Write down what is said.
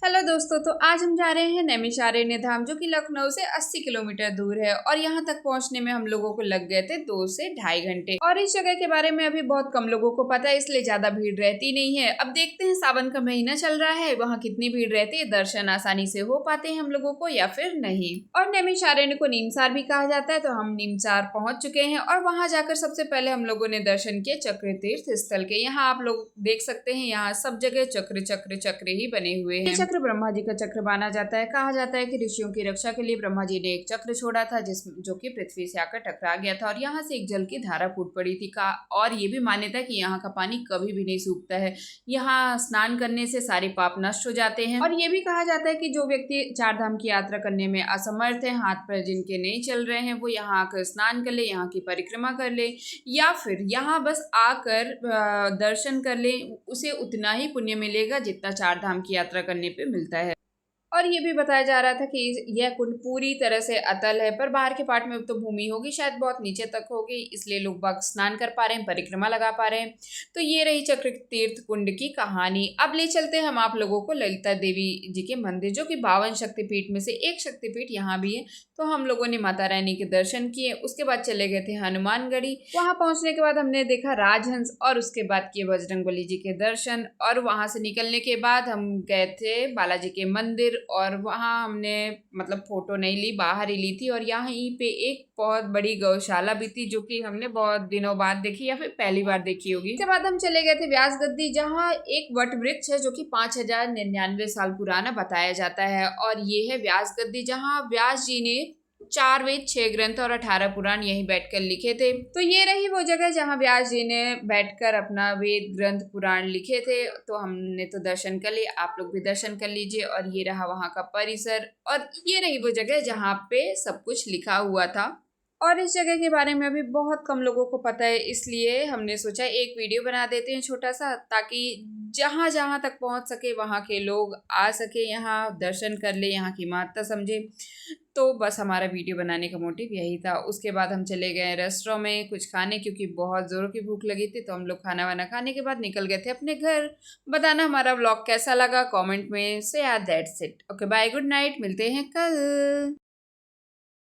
Hello दोस्तों, तो आज हम जा रहे हैं नैमिषारण्य धाम जो कि लखनऊ से 80 किलोमीटर दूर है और यहाँ तक पहुँचने में हम लोगों को लग गए थे 2 से ढाई घंटे। और इस जगह के बारे में अभी बहुत कम लोगों को पता है, इसलिए ज्यादा भीड़ रहती नहीं है। अब देखते हैं सावन का महीना चल रहा है, वहाँ कितनी भीड़ रहती है, दर्शन आसानी से हो पाते हैं हम लोगों को या फिर नहीं। और नैमिषारण्य को नीमसार भी कहा जाता है, तो हम नीमसार पहुंच चुके हैं और वहां जाकर सबसे पहले हम लोगों ने दर्शन किए चक्र तीर्थ स्थल के। यहाँ आप लोग देख सकते हैं, यहाँ सब जगह चक्र चक्र चक्र ही बने हुए हैं। चक्र ब्रह्मा जी का चक्र माना जाता है। कहा जाता है कि ऋषियों की रक्षा के लिए ब्रह्मा जी ने एक चक्र छोड़ा था जो कि पृथ्वी से आकर टकरा गया था और यहाँ से एक जल की धारा फूट पड़ी थी। और ये भी मान्यता है कि यहाँ का पानी कभी भी नहीं सूखता है। यहाँ स्नान करने से सारे पाप नष्ट हो जाते हैं। और ये भी कहा जाता है कि जो व्यक्ति चार धाम की यात्रा करने में असमर्थ है, हाथ पैर जिनके नहीं चल रहे हैं, वो यहाँ आकर स्नान कर ले, यहाँ की परिक्रमा कर ले या फिर यहाँ बस आकर दर्शन कर ले, उसे उतना ही पुण्य मिलेगा जितना चार धाम की यात्रा करने पे मिलता है। और ये भी बताया जा रहा था कि यह कुंड पूरी तरह से अतल है, पर बाहर के पार्ट में तो भूमि होगी, शायद बहुत नीचे तक होगी, इसलिए लोग बाग स्नान कर पा रहे हैं, परिक्रमा लगा पा रहे हैं। तो ये रही चक्र तीर्थ कुंड की कहानी। अब ले चलते हैं हम आप लोगों को ललिता देवी जी के मंदिर, जो कि 52 शक्तिपीठ में से एक शक्तिपीठ यहाँ भी है। तो हम लोगों ने माता रानी के दर्शन किए, उसके बाद चले गए थे हनुमानगढ़ी। वहां पहुंचने के बाद हमने देखा राजहंस और उसके बाद किए बजरंगबली जी के दर्शन। और वहां से निकलने के बाद हम गए थे बालाजी के मंदिर और वहां हमने मतलब फोटो नहीं ली, बाहर ही ली थी। और यहीं पे एक बहुत बड़ी गौशाला भी थी जो कि हमने बहुत दिनों बाद देखी या फिर पहली बार देखी होगी। उसके बाद हम चले गए थे व्यास गद्दी, जहाँ एक वट वृक्ष है जो कि 5099 साल पुराना बताया जाता है। और ये है व्यास गद्दी, जहाँ व्यास जी ने 4 वेद 6 ग्रंथ और 18 पुराण यहीं बैठकर लिखे थे। तो ये रही वो जगह जहाँ व्यास जी ने बैठकर अपना वेद ग्रंथ पुराण लिखे थे। तो हमने तो दर्शन कर लिए, आप लोग भी दर्शन कर लीजिए। और ये रहा वहाँ का परिसर और ये रही वो जगह जहाँ पे सब कुछ लिखा हुआ था। और इस जगह के बारे में अभी बहुत कम लोगों को पता है, इसलिए हमने सोचा एक वीडियो बना देते हैं छोटा सा, ताकि जहाँ जहाँ तक पहुँच सके वहाँ के लोग आ सके, यहाँ दर्शन कर ले, यहाँ की महत्ता समझे। तो बस हमारा वीडियो बनाने का मोटिव यही था। उसके बाद हम चले गए रेस्टोरेंट में कुछ खाने, क्योंकि बहुत ज़ोरों की भूख लगी थी। तो हम लोग खाना वाना खाने के बाद निकल गए थे अपने घर। बताना हमारा व्लॉग कैसा लगा कमेंट में। सो यार that's it, okay bye, good night, मिलते हैं कल।